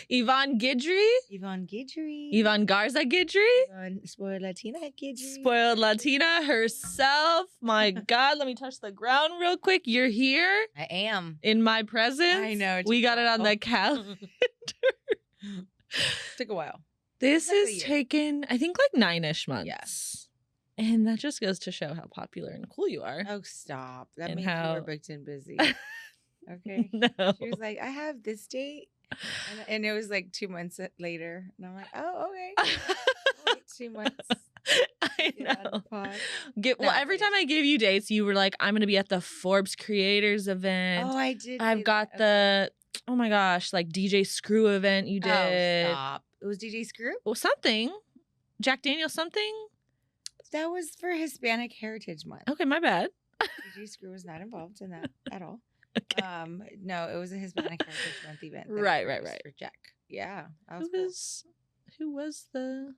Yvonne Guidry. Yvonne Guidry. Yvonne Garza Guidry. Yvonne Spoiled Latina Guidry. Spoiled Latina herself. My God, let me touch the ground real quick. You're here. I am. In my presence. I know. We got it on the calendar. Took a while. This is taken, I think, like 9-ish months. Yes. And that just goes to show how popular and cool you are. Oh, stop. That And means how- you were booked and busy. Okay. No. She was like, I have this date. And it was like 2 months later. And I'm like, oh, okay. Wait 2 months. I Get on the know. pod. Well, every time I gave you dates, you were like, I'm going to be at the Forbes Creators event. Oh, I did. I've say got that. the, oh my gosh, like DJ Screw event you did. Oh, stop. It was DJ Screw? Well, something. Jack Daniel something? That was for Hispanic Heritage Month. Okay, my bad. DJ Screw was not involved in that at all. Okay. No, it was a Hispanic Heritage Month event. that Right. was For Jack. Yeah. That was Who was the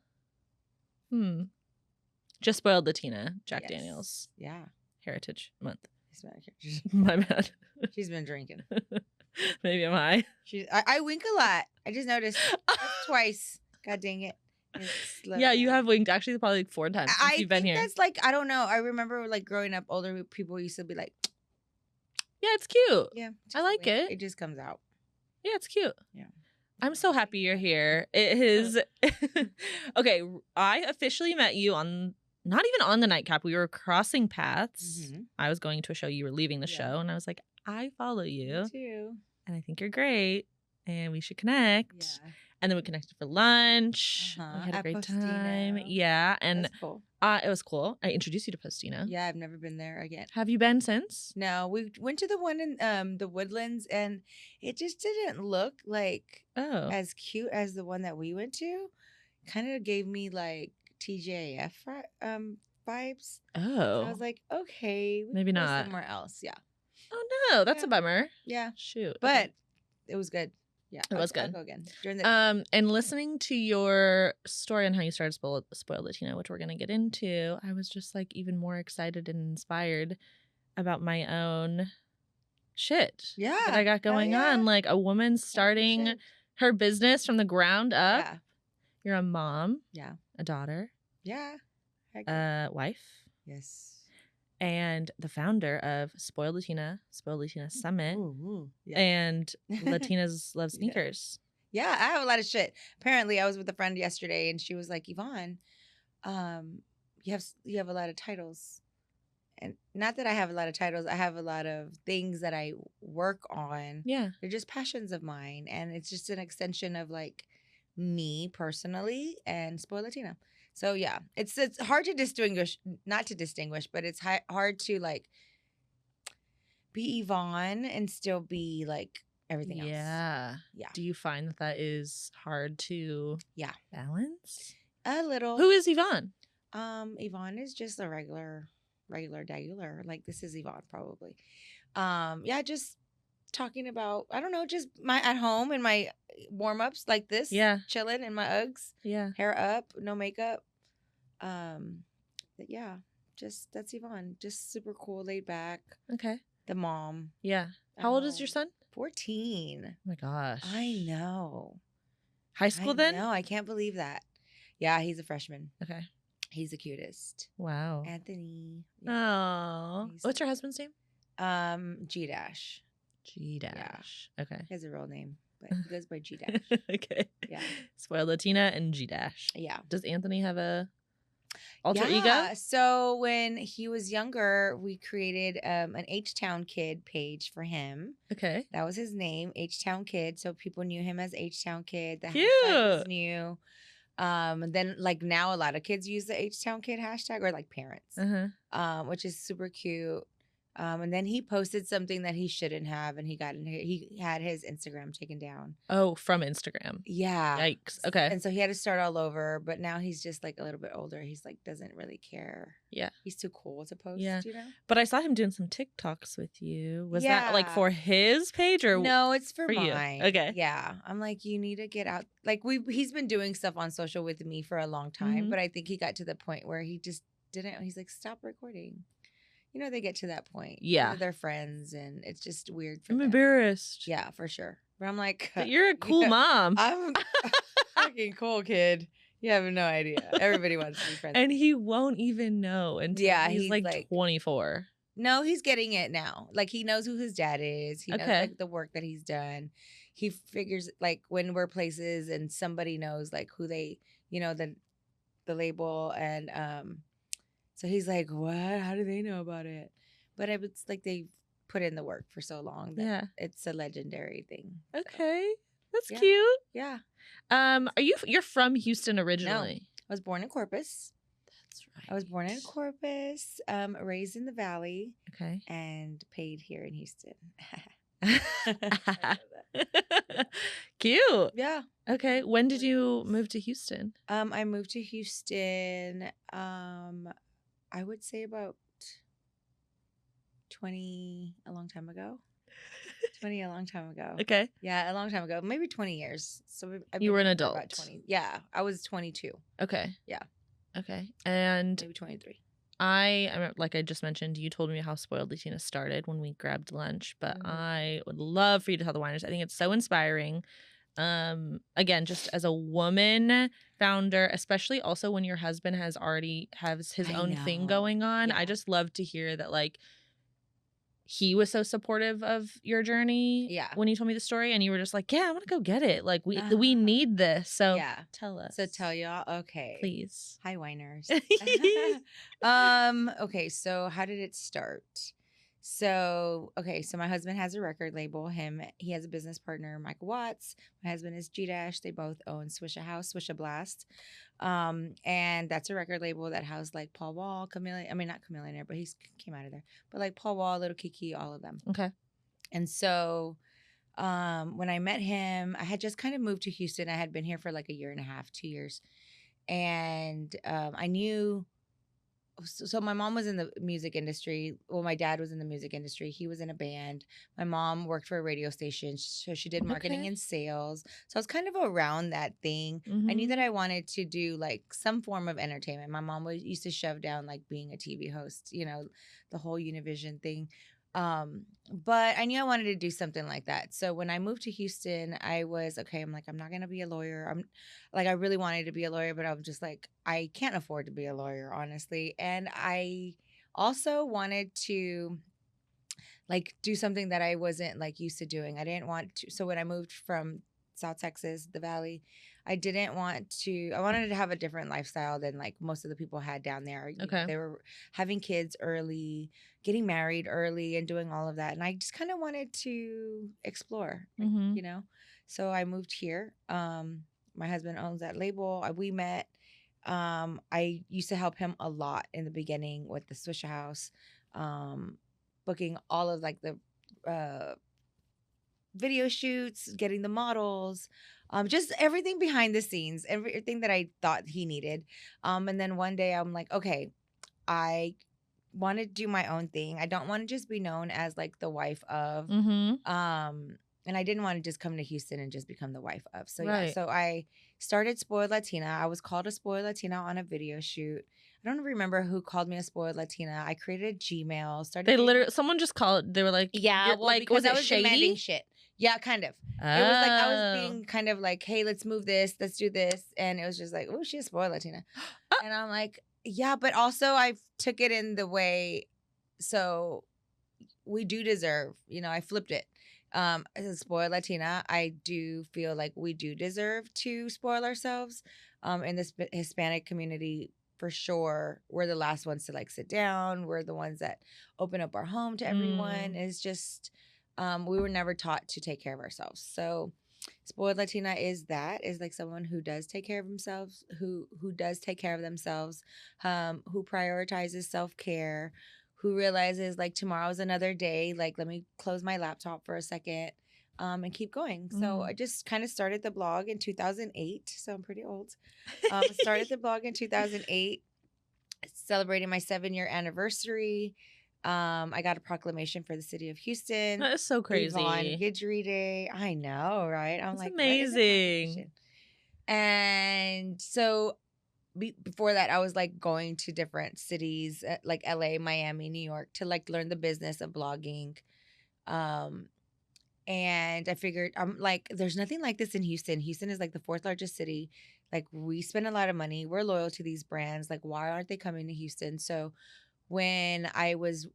just Spoiled Latina, Jack Yes. Daniels Yeah. Heritage Month. Hispanic Heritage. My bad. She's been drinking. Maybe I'm high. I wink a lot. I just noticed. That's twice. God dang it. Yeah, you have winked actually probably like 4 times since you've been here. That's like, I don't know. I remember like growing up, older people used to be like, Yeah, it's cute. yeah. I like it. It just comes out. Yeah, it's cute. Yeah. I'm so happy you're here. It is okay. I officially met you on not even on the nightcap. We were crossing paths. Mhm. I was going to a show. You were leaving the Yeah. show, and I was like, I follow you, Me too. and I think you're great, and we should connect. Yeah. And then we connected for lunch. Uh-huh. We had a At great time. Postino. Yeah, and That's cool. it was cool. I introduced you to Postino. Yeah, I've never been there again. Have you been since? No, we went to the one in the Woodlands, and it just didn't look like Oh, as cute as the one that we went to. Kind of gave me like TJF vibes. oh, So I was like, okay, we Maybe can go not. somewhere else. Yeah, oh no, that's a Yeah. bummer. yeah, Shoot, but okay. it was good. Yeah, It was I'll good. go again during the. And listening to your story on how you started Spoiled Latina, which we're gonna get into, I was just like even more excited and inspired about my own shit Yeah, that I got hell going yeah. on. Like a woman starting Shit. her business from the ground up. Yeah, You're a mom, yeah, a daughter, yeah. Heck yeah. a wife, Yes. and the founder of Spoiled Latina Summit, Ooh, yeah. and Latinas Love Yeah. Sneakers. Yeah, I have a lot of shit. Apparently, I was with a friend yesterday, and she was like, "Yvonne, you have a lot of titles, and not that I have a lot of titles. I have a lot of things that I work on. Yeah. They're just passions of mine, and it's just an extension of like me personally and Spoiled Latina. So yeah, it's hard to distinguish, not to distinguish, but it's hard to like be Yvonne and still be like everything else. Yeah. Yeah. Do you find that is hard to Yeah. balance? A little. Who is Yvonne? Yvonne is just a regular. Like this is Yvonne probably. Yeah, just talking about, I don't know, just my at home and my warm-ups like this. Yeah. Chilling in my Uggs, Yeah. hair up, no makeup. Yeah, just that's Yvonne. Just super cool, laid back. Okay. The mom. Yeah. How old is your son? 14. Oh my gosh. I know. High school then? No, I can't believe that. Yeah, he's a freshman. Okay. He's the cutest. Wow. Anthony. Yeah. Oh. He's- What's your husband's name? G Dash. G Dash. Okay. He has a real name, but he goes by G Dash. Okay. Yeah. Spoiled Latina and G Dash. Yeah. Does Anthony have a alter yeah. ego? So when he was younger, we created an H-Town Kid page for him. Okay. That was his name, H-Town Kid. So people knew him as H-Town Kid. The Cute. hashtag was new. And then like now a lot of kids use the H-Town Kid hashtag, or like parents, which is super cute. And then he posted something that he shouldn't have, and he had his Instagram taken down. Oh, from Instagram. Yeah. Yikes. Okay. And so he had to start all over, but now he's just like a little bit older. He's like doesn't really care. Yeah. He's too cool to post, Yeah. you know? But I saw him doing some TikToks with you. Was that like Yeah. for his page or No, it's for you? mine. Okay. Yeah. I'm like, you need to get out. Like he's been doing stuff on social with me for a long time, Mhm. but I think he got to the point where he just didn't. He's like, stop recording. You know, they get to that point. Yeah. They're friends, and it's just weird for I'm them. embarrassed. Yeah, for sure. But I'm like, But you're a cool yeah, mom. I'm fucking cool, kid. You have no idea. Everybody wants to be friends. And he won't even know until Yeah, he's like 24. No, he's getting it now. Like, he knows who his dad is. He knows Okay. like the work that he's done. He figures like when we're places and somebody knows like who they, the label, and so he's like, "What? How do they know about it?" But it's like they've put in the work for so long that Yeah. it's a legendary thing. So, Okay. That's yeah. cute. Yeah. You're from Houston No, originally? I was born in Corpus. That's right. I was born in Corpus, raised in the Valley, Okay. and paid here in Houston. Cute. Yeah. Okay. When did you move to Houston? I moved to Houston. I would say about 20, a long time ago. 20, a long time ago. Okay. Yeah, a long time ago. Maybe 20 years. So You were an here for about adult. 20. Yeah, I was 22. Okay. Yeah. Okay. And Maybe 23. like I just mentioned, you told me how Spoiled Latina started when we grabbed lunch, but Mhm. I would love for you to tell the whiners. I think it's so inspiring. Again, just as a woman founder, especially also when your husband has his I own thing know. going on. Yeah. I just love to hear that like he was so supportive of your journey. Yeah. When you told me the story, and you were just like, "Yeah, I want to go get it. Like we Uh-huh. need this." So Yeah. tell us. So tell y'all, okay. Please. Hi, whiners. Okay, so how did it start? So my husband has a record label. He has a business partner, Michael Watts. My husband is G Dash. They both own Swisha House, Swisha Blast. And that's a record label that housed like Paul Wall, not Chameleon, but he came out of there. But like Paul Wall, Little Kiki, all of them. Okay. And so when I met him, I had just kind of moved to Houston. I had been here for like a year and a half, 2 years. And I knew. So my mom was in the music industry. Well, my dad was in the music industry. He was in a band. My mom worked for a radio station, so she did marketing Okay. and sales. So I was kind of around that thing. I knew that I wanted to do like some form of entertainment. My mom used to shove down like being a TV host, the whole Univision thing. But I knew I wanted to do something like that. So when I moved to Houston, I was okay. I'm like, I'm not gonna be a lawyer. I really wanted to be a lawyer, but I'm just like, I can't afford to be a lawyer, honestly. And I also wanted to like do something that I wasn't like used to doing. I didn't want to. So when I moved from South Texas, the Valley, I wanted to have a different lifestyle than like most of the people had down there. Okay. They were having kids early, getting married early, and doing all of that. And I just kind of wanted to explore, So I moved here. My husband owns that label. We met. I used to help him a lot in the beginning with the Swisha House, booking all of like the video shoots, getting the models, just everything behind the scenes, everything that I thought he needed. And then one day I'm like, okay, I want to do my own thing. I don't want to just be known as like the wife of. Mm-hmm. And I didn't want to just come to Houston and just become the wife of. So Right. yeah, so I started Spoiled Latina. I was called a Spoiled Latina on a video shoot. I don't remember who called me a Spoiled Latina. I created a Gmail. Someone just called. They were like, yeah, well, like, because was I it was demanding shady? shit. Yeah, kind of. It was like I was Oh. being kind of like, hey, let's move this, let's do this, and it was just like, oh, she's a Spoiled Latina, and I'm like, yeah, but also I took it in the way, so we do deserve, I flipped it. As a Spoiled Latina, I do feel like we do deserve to spoil ourselves. In this Hispanic community, for sure, we're the last ones to like sit down. We're the ones that open up our home to everyone. It's just, we were never taught to take care of ourselves. So Spoiled Latina is like someone who does take care of themselves, who does take care of themselves, who prioritizes self-care, who realizes like tomorrow's another day. Like, let me close my laptop for a second and keep going. So I just kind of started the blog in 2008. So I'm pretty old. Started the blog in 2008, celebrating my 7-year anniversary. I got a proclamation for the city of Houston. That is so crazy. Yvonne Guidry Day. I know, right? I'm That's like, amazing. And so before that, I was like going to different cities like LA, Miami, New York to like learn the business of blogging. And I figured, I'm like, there's nothing like this in Houston. Houston is like the 4th largest city. Like, we spend a lot of money. We're loyal to these brands. Like, why aren't they coming to Houston? So when I was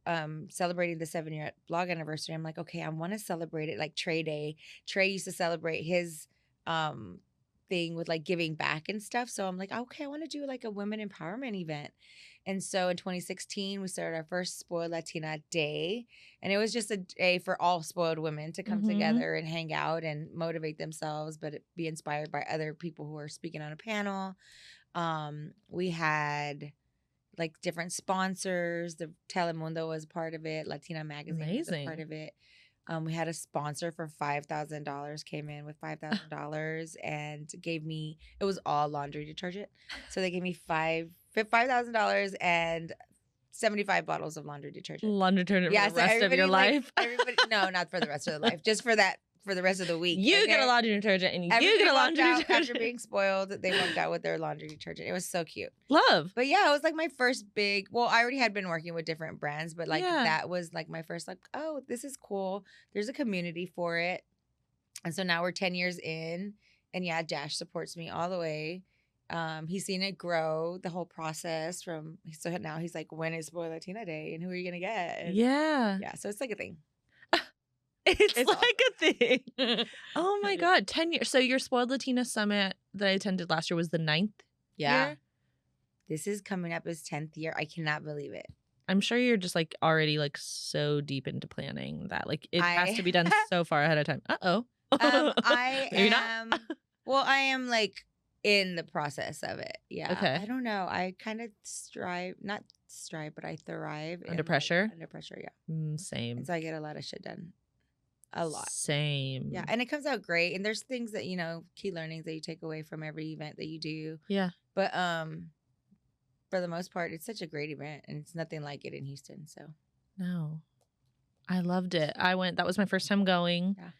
celebrating the 7-year blog anniversary, I'm like, okay, I want to celebrate it like Trey Day. Trey used to celebrate his thing with like giving back and stuff. So I'm like, okay, I want to do like a women empowerment event. And so in 2016, we started our first Spoiled Latina Day. And it was just a day for all spoiled women to come together and hang out and motivate themselves, but be inspired by other people who are speaking on a panel. We had like different sponsors. The Telemundo was a part of it. Latina Magazine was a part of it. We had a sponsor for $5,000, came in with $5,000 and gave me, it was all laundry detergent. So they gave me $5,000 and 75 bottles of laundry detergent. Laundry detergent for the rest of your life? Everybody, no, not for the rest of their life. Just for that, for the rest of the week. You get a laundry detergent and you get a laundry detergent. After being spoiled, they walked out with their laundry detergent. It was so cute. Love. But yeah, it was like my first big, well, I already had been working with different brands, but like that was like my first like, oh, this is cool. There's a community for it. And so now we're 10 years in, and yeah, Dash supports me all the way. He's seen it grow, the whole process from, so now he's like, when is Spoiled Latina Day and who are you going to get? And yeah, so it's like a thing. It's like awesome. A thing. Oh my God. 10 years. So your Spoiled Latina Summit that I attended last year was the 9th year? This is coming up as 10th year. I cannot believe it. I'm sure you're just like already like so deep into planning that like it has to be done so far ahead of time. Uh-oh. I am, well, I am like in the process of it. Yeah. Okay. I don't know. I kind of not strive, but I thrive. Under pressure? Like, under pressure, yeah. Same. And so I get a lot of shit done. A lot. Same. Yeah. And it comes out great. And there's things that, you know, key learnings that you take away from every event that you do. Yeah. But for the most part, it's such a great event. And it's nothing like it in Houston. So. No. I loved it. I went, that was my first time going. Yeah.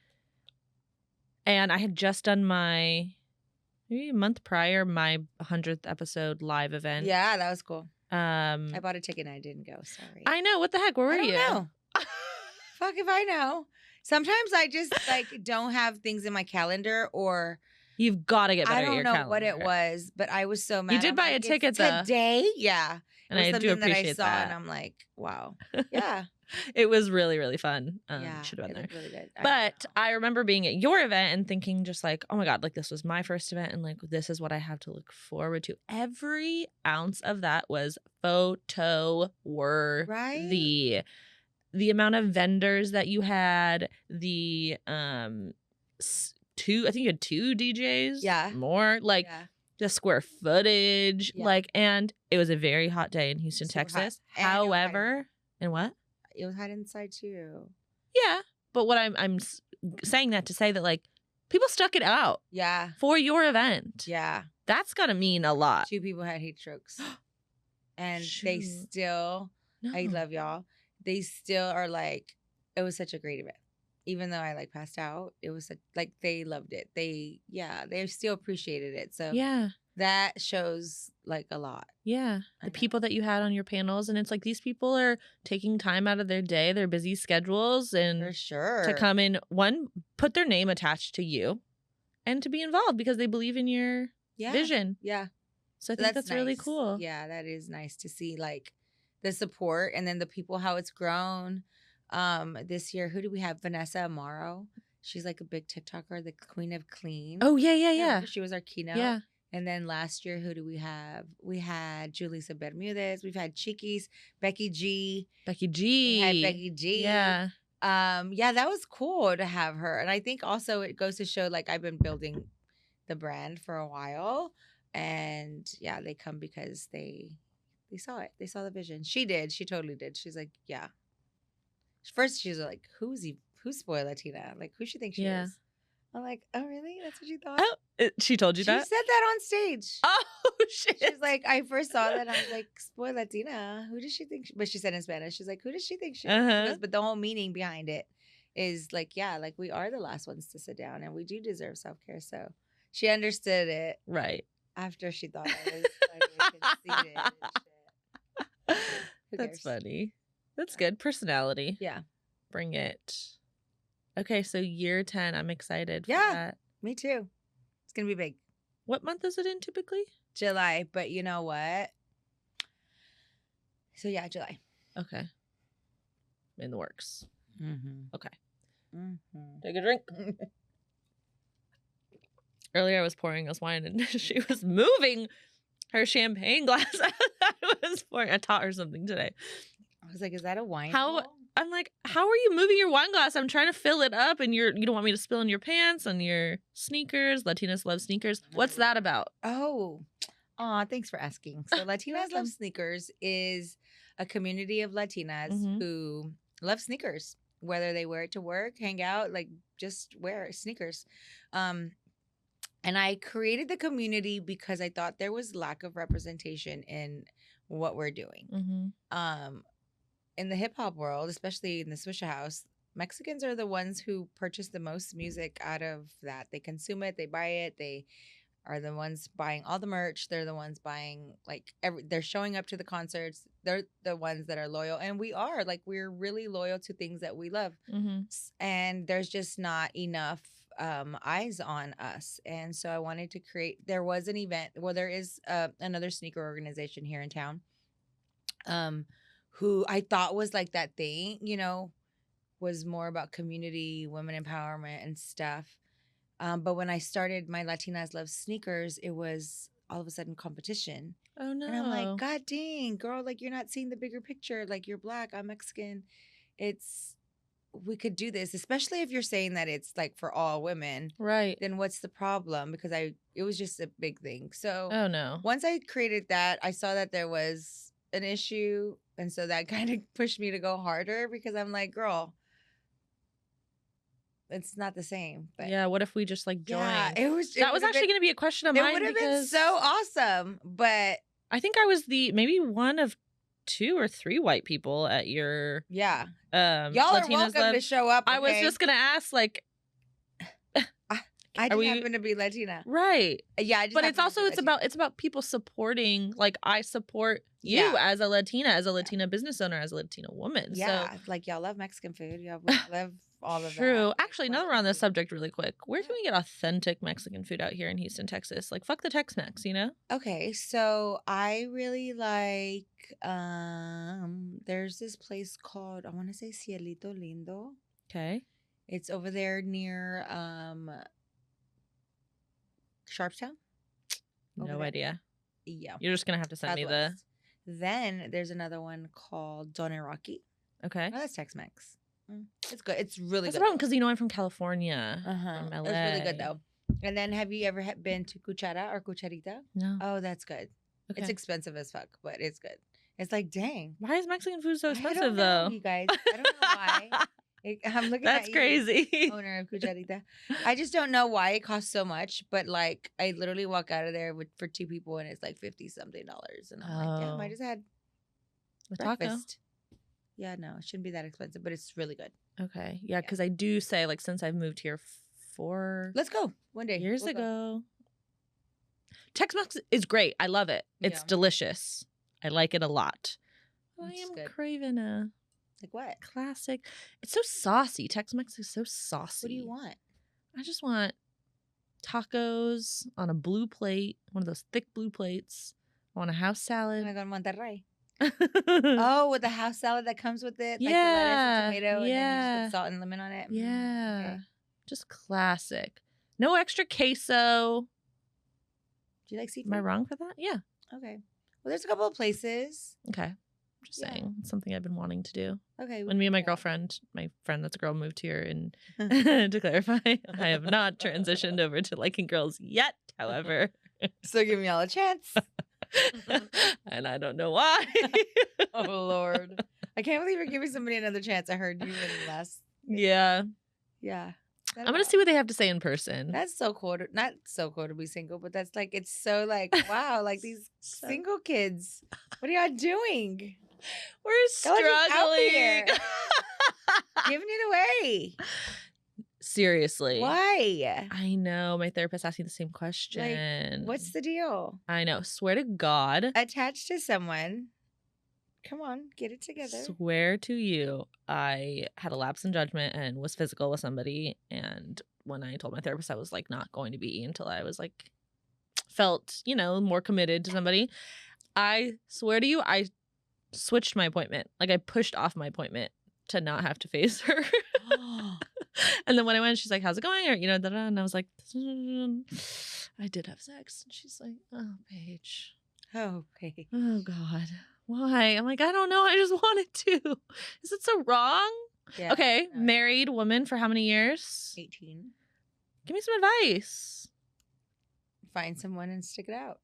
And I had just done maybe a month prior, my 100th episode live event. Yeah, that was cool. I bought a ticket and I didn't go. Sorry. I know. What the heck? Where were you? I don't know. Fuck if I know. Sometimes I just like don't have things in my calendar, or you've got to get better at your calendar. I don't know what it was, but I was so mad. You did buy a ticket though. Today? Yeah. And I do appreciate that I saw and I'm like, wow. Yeah. It was really, really fun. Yeah, should have been there. Really good. But I remember being at your event and thinking just like, oh my God, like this was my first event and like this is what I have to look forward to. Every ounce of that was photo worthy. Right? The amount of vendors that you had, the I think you had 2 DJs. Yeah. More like the square footage. Yeah. Like, and it was a very hot day in Houston, Texas. However, and what? It was hot inside too. Yeah, but what I'm saying that to say that like people stuck it out. Yeah. For your event. Yeah. That's gotta mean a lot. 2 people had heat strokes, and they still. No. I love y'all. They still are like, it was such a great event. Even though I like passed out, it was like they loved it. They still appreciated it. So yeah, that shows like a lot. Yeah. The people that you had on your panels, and it's like these people are taking time out of their day, their busy schedules, and for sure to come in, one, put their name attached to you and to be involved because they believe in your vision. Yeah. So I think that's nice. Really cool. Yeah, that is nice to see like the support and then the people, how it's grown. This year, who do we have? Vanessa Amaro. She's like a big TikToker, the queen of clean. Oh, yeah. She was our keynote. Yeah. And then last year, who do we have? We had Julissa Bermudez. We've had Chiquis, Becky G. We had Becky G. Yeah. Yeah, that was cool to have her. And I think also it goes to show like I've been building the brand for a while. And yeah, they come because they saw it. They saw the vision. She did. She totally did. She's like, yeah. First, she's like, who's Spoiled Latina? Like, who she thinks she is? I'm like, oh, really? That's what you thought? Oh, she told you that? She said that on stage. Oh, shit. She's like, I first saw that. I was like, Spoiled Latina. Who does she think? But she said in Spanish. She's like, who does she think she is? She goes, but the whole meaning behind it is like, yeah, like we are the last ones to sit down and we do deserve self-care. So she understood it. Right. After she thought I was like, conceited and shit. That's funny. That's good. Personality. Yeah. Bring it. Okay, so year 10. I'm excited for Yeah. that. Me too. It's going to be big. What month is it in typically? July, but you know what? So yeah, July. Okay. In the works. Mm-hmm. Okay. Mm-hmm. Take a drink. Earlier I was pouring us wine and she was moving her champagne glass. I was pouring. I taught her something today. I was like, is that a wine? I'm like, how are you moving your wine glass? I'm trying to fill it up and you don't want me to spill in your pants and your sneakers. Latinas love sneakers. What's that about? Oh, thanks for asking. So Latinas Love Sneakers is a community of Latinas who love sneakers, whether they wear it to work, hang out, like just wear sneakers. And I created the community because I thought there was lack of representation in what we're doing. In the hip hop world, especially in the Swisha House, Mexicans are the ones who purchase the most music out of that. They consume it, they buy it, they are the ones buying all the merch. They're the ones buying they're showing up to the concerts. They're the ones that are loyal. And we're really loyal to things that we love. And there's just not enough eyes on us. And so I wanted to there was an event. Well, there is another sneaker organization here in town who I thought was like that thing, was more about community, women empowerment and stuff. But when I started my Latinas Love Sneakers, it was all of a sudden competition. Oh, no. And I'm like, God dang, girl, like you're not seeing the bigger picture. Like you're Black, I'm Mexican. We could do this, especially if you're saying that it's like for all women. Right. Then what's the problem? Because it was just a big thing. So oh, no. Once I created that, I saw that there was an issue. And so that kind of pushed me to go harder because I'm like, girl, it's not the same. But yeah, what if we just like joined? Yeah, that was actually going to be a question of mine. It would have been so awesome, but I think I was maybe one of 2 or 3 white people at your y'all Latinas are welcome Love. to show up. Okay? I was just gonna ask, like, I just happen to be Latina, right? Yeah, but it's about people supporting. Like I support you as a Latina, business owner, as a Latina woman. Yeah, so, like y'all love Mexican food. Y'all love all of that. True. Actually, now that we're on this subject really quick, where can we get authentic Mexican food out here in Houston, Texas? Like, fuck the Tex-Mex, Okay, so I really like, there's this place called, I want to say Cielito Lindo. Okay. It's over there near, Sharpstown. No idea. Yeah. You're just going to have to send me Then there's another one called Don Iraqi. Okay. Oh, that's Tex-Mex. It's good. It's really That's good. the problem because I'm from California. From LA. It's really good though. And then have you ever been to Cuchara or Cucharita? No. Oh, that's good. Okay. It's expensive as fuck, but it's good. It's like, dang. Why is Mexican food so expensive I don't know, though? you guys. I don't know why. I'm looking That's at crazy. You, owner of Cucharita. I just don't know why it costs so much, but like I literally walk out of there for 2 people and it's like $50-something. And I'm like, damn, I just had breakfast. Yeah, no, it shouldn't be that expensive, but it's really good. Okay. Yeah, because I do say, like, since I've moved here 4 Let's go one day. years ago. Tex-Mex is great. I love it. It's delicious. I like it a lot. I am craving a like what? Classic. It's so saucy. Tex-Mex is so saucy. What do you want? I just want tacos on a blue plate, one of those thick blue plates. I want a house salad. I got Monterrey. Oh, with the house salad that comes with it, like the lettuce and tomato, and then you just put salt and lemon on it. Yeah, okay. Just classic. No extra queso. Do you like seafood? Am I wrong for that? Yeah. Okay. Well, there's a couple of places. Okay. I'm just saying, it's something I've been wanting to do. Okay. When me and my girlfriend, my friend that's a girl, moved here, and to clarify, I have not transitioned over to liking girls yet. However, so give me all a chance. And I don't know why. Oh Lord, I can't believe you're giving somebody another chance. I heard you in last. Yeah. I'm gonna see what they have to say in person. That's so cool. Not so cool to be single, but that's like, it's so like, wow, like these single kids. What are y'all doing? We're struggling. Giving it away. Seriously. Why? I know. My therapist asked me the same question. Like, what's the deal? I know. Swear to God. Attached to someone Come on, get it together. Swear to you, I had a lapse in judgment and was physical with somebody. And when I told my therapist I was like not going to be until I was like felt, more committed to somebody, I swear to you, I switched my appointment. Like I pushed off my appointment to not have to face her. And then when I went, she's like, how's it going? Or, and I was like, I did have sex. And she's like, oh, Paige. Oh, Paige. Oh, God. Why? I'm like, I don't know. I just wanted to. Is it so wrong? Yeah. Okay. Married woman for how many years? 18. Give me some advice. Find someone and stick it out.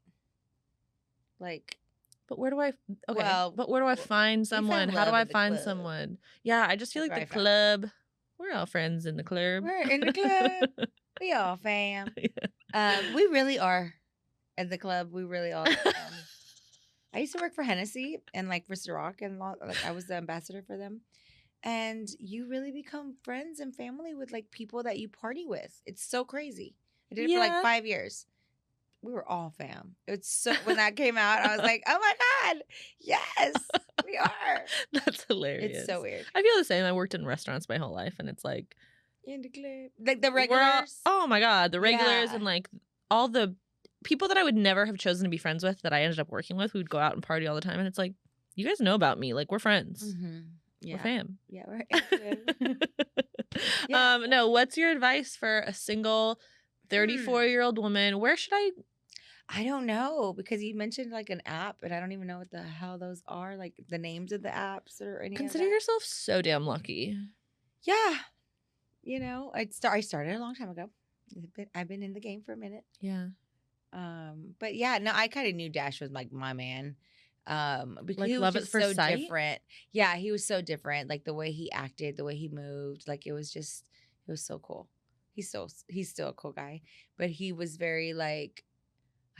Like. But where do I? Okay. Well, but where do I find someone? How do I find someone? Yeah, I just feel like the club. We're all friends in the club. We're in the club. We all fam. Yeah. We really are at the club. We really are. I used to work for Hennessy and like for Ciroc, and like I was the ambassador for them. And you really become friends and family with like people that you party with. It's so crazy. I did it for like 5 years. We were all fam. It's so when that came out, I was like, oh my God, yes, we are. That's hilarious. It's so weird. I feel the same. I worked in restaurants my whole life, and it's like in the club, like the regulars. Oh my God, the regulars and like all the people that I would never have chosen to be friends with that I ended up working with. Who'd go out and party all the time, and it's like, you guys know about me. Like we're friends. Mm-hmm. Yeah. We're fam. Yeah, we're. No. What's your advice for a single 34-year-old woman? Where should I don't know, because you mentioned like an app, and I don't even know what the hell those are, like the names of the apps or anything. Consider yourself so damn lucky. Yeah. I started a long time ago. I've been in the game for a minute. Yeah. But yeah, no, I kind of knew Dash was like my man. Because like he was love just at first so sight? different. Yeah, he was so different. Like the way he acted, the way he moved, like it was so cool. He's still a cool guy, but he was very like,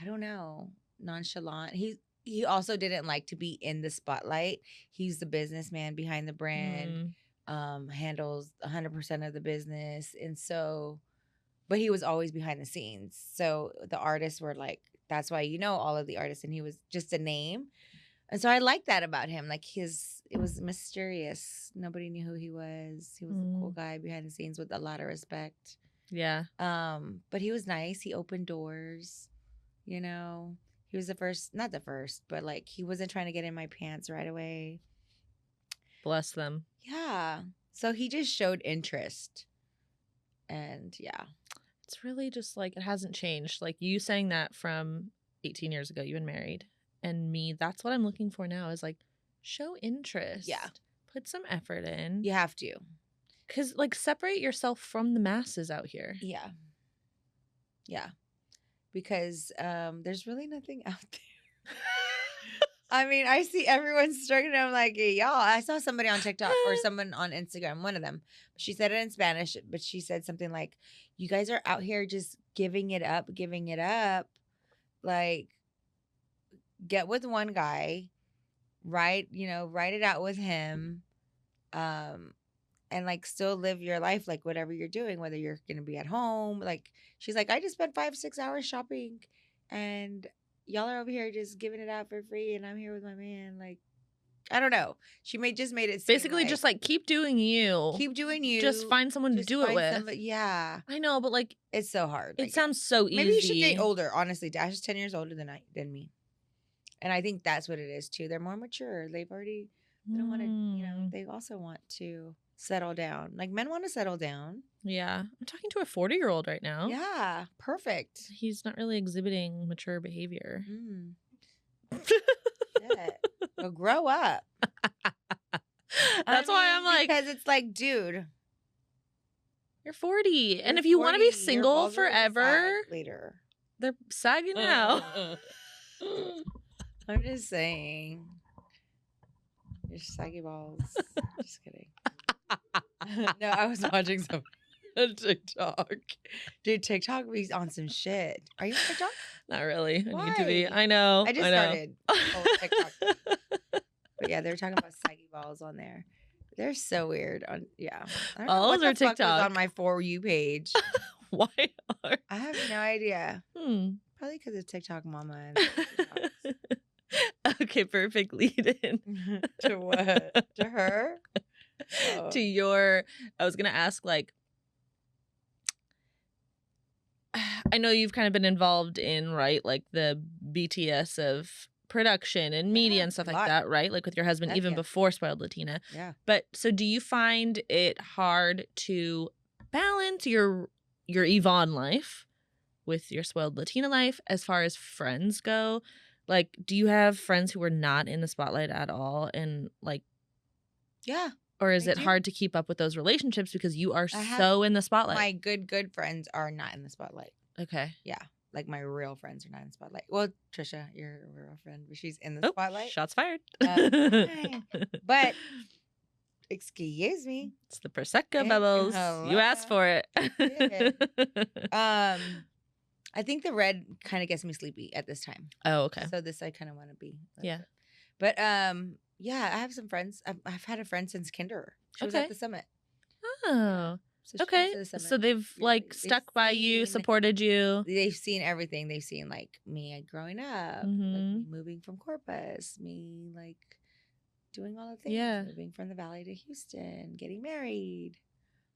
I don't know, nonchalant. He also didn't like to be in the spotlight. He's the businessman behind the brand, handles 100% of the business. And so, but he was always behind the scenes. So the artists were like, that's why all of the artists, and he was just a name. And so I like that about him. Like it was mysterious. Nobody knew who he was. He was a cool guy behind the scenes with a lot of respect. Yeah. But he was nice. He opened doors. He was not the first, but like he wasn't trying to get in my pants right away. Bless them. Yeah. So he just showed interest. And yeah. It's really just like, it hasn't changed. Like you saying that from 18 years ago, you've been married. And me, that's what I'm looking for now is like, show interest. Yeah. Put some effort in. You have to. Because like separate yourself from the masses out here. Yeah. Yeah. Because there's really nothing out there. I mean, I see everyone struggling. I'm like, hey, y'all. I saw somebody on TikTok or someone on Instagram, one of them. She said it in Spanish, but she said something like, you guys are out here just giving it up. Like, get with one guy, write it out with him, and like still live your life, like whatever you're doing, whether you're going to be at home. Like, she's like, I just spent 5-6 hours shopping and y'all are over here just giving it out for free, and I'm here with my man. Like, I don't know. She just made it basically just like keep doing you. Just find someone to do it with. Yeah, I know, but like it's so hard. It sounds so easy. Maybe you should date older. Honestly, Dash is 10 years older than me, and I think that's what it is too. They're more mature. They don't want to. They also want to settle down. Like men want to settle down. Yeah. I'm talking to a 40-year-old right now. Yeah. Perfect. He's not really exhibiting mature behavior. Shit. Well, grow up. That's why I'm like, because it's like, dude, you're 40. And if you want to be single forever, later. They're sagging now. I'm just saying. You're saggy balls. Just kidding. No, I was watching some TikTok. Dude, TikTok be on some shit. Are you on TikTok? Not really. Why? I need to be. I know. I just started TikTok. But yeah, they're talking about saggy balls on there. They're so weird. I don't know what the fuck was on my For You page. Why are? I have no idea. Probably because of TikTok mama. And Okay, perfect lead in. To what? To her? Oh. To your, I was gonna ask, like, I know you've kind of been involved in, right, like the BTS of production and media Yeah, and stuff a like lot. that, right? Like with your husband, Heck even yeah. before Spoiled Latina. Yeah. But so do you find it hard to balance your Yvonne life with your Spoiled Latina life as far as friends go? Like, do you have friends who are not in the spotlight at all? And like, Yeah. or is I it do. hard to keep up with those relationships because you are I have so in the spotlight? My good friends are not in the spotlight. Okay. Yeah. Like my real friends are not in the spotlight. Well, Trisha, your real friend, but she's in the Oh, spotlight. shots fired. Fine. But excuse me. It's the Prosecco bubbles. You asked for it. I think the red kind of gets me sleepy at this time. Oh, okay. So this I kind of want to be. Yeah. But yeah, I have some friends. I've had a friend since kinder. She was Okay. at the summit. Oh. So she Okay. went to the summit. So they've like They've stuck by you, seen- supported you. They've seen everything. They've seen like me growing up, like Mhm. me moving from Corpus, me like doing all the things, Yeah. moving from the Valley to Houston, getting married,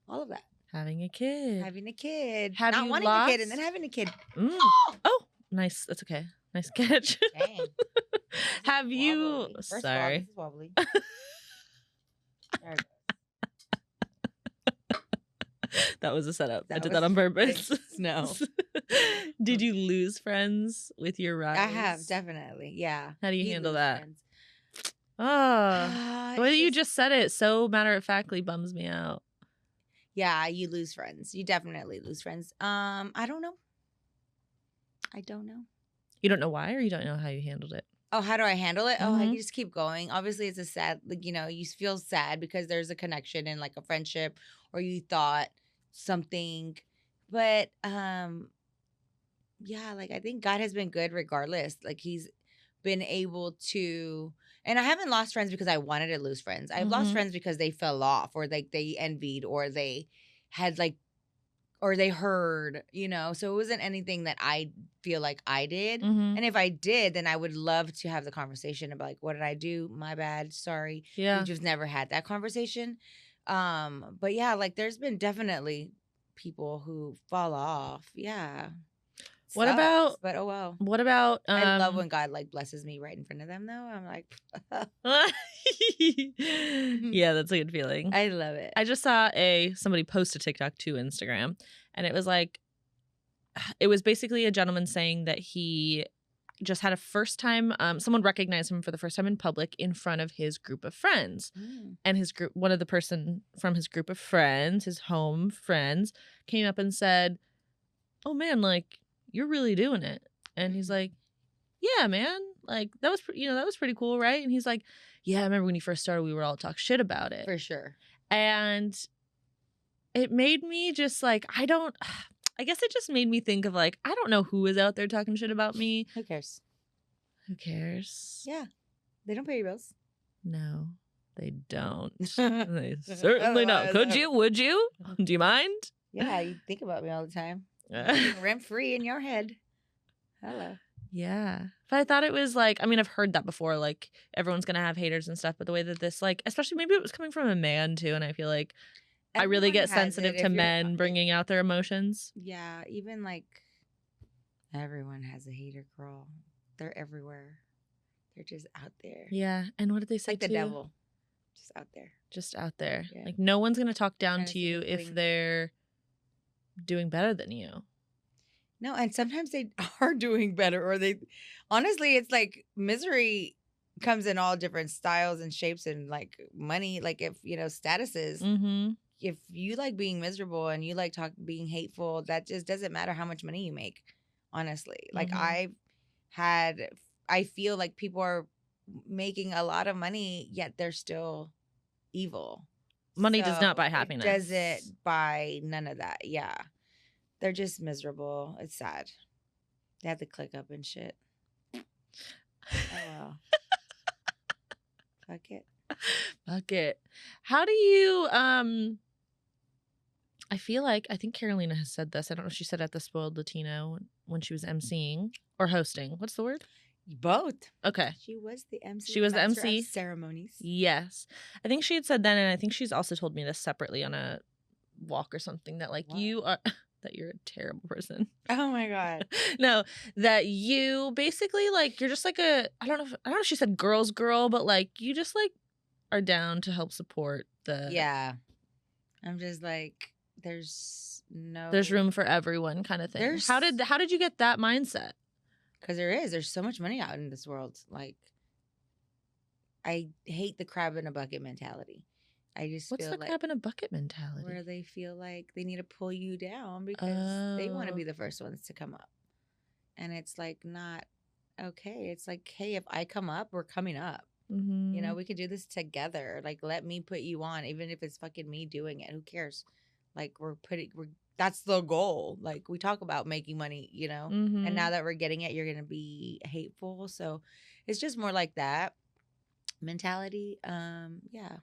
all of that. Having a kid. Having a kid. Have not you wanting a kid and then lost- having a kid. Mm. Oh, nice. That's okay. Nice catch. Dang. Have you? Wobbly. First of all, Sorry. this is wobbly. There it goes. That was a setup. I That did was that on purpose. no. Did you lose friends with your rise? I have, definitely. Yeah. How do you handle lose that? friends. Oh, the way that It's you just said it so matter of factly bums me out. Yeah, you lose friends. You definitely lose friends. I don't know. I don't know. You don't know why, or you don't know how you handled it? Oh, how do I handle it? Oh, I Mhm. just keep going. Obviously, it's a sad, like, you feel sad because there's a connection in like a friendship or you thought something. But yeah, like I think God has been good regardless. Like he's been able to, and I haven't lost friends because I wanted to lose friends. I've lost Mhm. friends because they fell off or like they envied or they had like, or they heard, so it wasn't anything that I feel like I did. Mhm. And if I did, then I would love to have the conversation about like, what did I do? My bad. Sorry. Yeah. We just never had that conversation. But yeah, like there's been definitely people who fall off. Yeah. What Sucks, about- but oh well. What about? I love when God like blesses me right in front of them though. I'm like, Yeah, that's a good feeling. I love it. I just saw somebody post a TikTok to Instagram, and it was like, it was basically a gentleman saying that he just had a first time, someone recognized him for the first time in public in front of his group of friends. And his group, one of the person from his group of friends, his home friends, came up and said, "Oh man, like you're really doing it." And he's like, "Yeah, man, like that was that was pretty cool, right?" And he's like, "Yeah, I remember when you first started, we were all talk shit about it." For sure. And it made me just like, I guess it just made me think of like, I don't know who is out there talking shit about me. Who cares? Who cares? Yeah. They don't pay your bills. No, they don't. They certainly don't. Could you? Would you? Do you mind? Yeah, you think about me all the time. Rent free in your head. Hello. Yeah. But I thought it was like, I mean, I've heard that before, like everyone's going to have haters and stuff, but the way that this, like, especially maybe it was coming from a man too. And I feel like I really get sensitive to men bringing out their emotions. Yeah. Even like everyone has a hater, girl. They're everywhere. They're just out there. Yeah. And what did they It's say like the too? devil. Just out there. Just out there. Yeah. Like no one's going to talk down Trying to to you see if things. they're doing better than you. No, and sometimes they are doing better, or they honestly, it's like misery comes in all different styles and shapes and like money, like if statuses. Mm-hmm. If you like being miserable and you like being hateful, that just doesn't matter how much money you make. Honestly, like Mhm. I feel like people are making a lot of money, yet they're still evil. Money does not buy It happiness. doesn't buy none of that. Yeah. They're just miserable. It's sad. They have to click up and shit. Oh well. Fuck it. Fuck it. How do you I feel like, I think Carolina has said this. I don't know if she said it at the Spoiled Latino when she was emceeing or hosting. What's the word? Both. Okay. She was the MC. She was the Master MC. of ceremonies. Yes. I think she had said then, and I think she's also told me this separately on a walk or something, that like What? you are that you're a terrible person. Oh my God. No, that you basically like you're just like a I don't know if she said girl's girl, but like you just like are down to help support the Yeah. I'm just like, there's room for everyone kind of thing. There's- How did you get that mindset? Because there's so much money out in this world. Like, I hate the crab in a bucket mentality. I just What's feel the like crab in a bucket mentality? where they feel like they need to pull you down because they want to Oh. be the first ones to come up. And it's like not okay. It's like, hey, if I come up, we're coming up. Mhm. You know, we could do this together. Like, let me put you on, even if it's fucking me doing it. Who cares? Like, that's the goal. Like, we talk about making money, you know, Mhm. and now that we're getting it, you're gonna be hateful. So it's just more like that mentality. Yeah.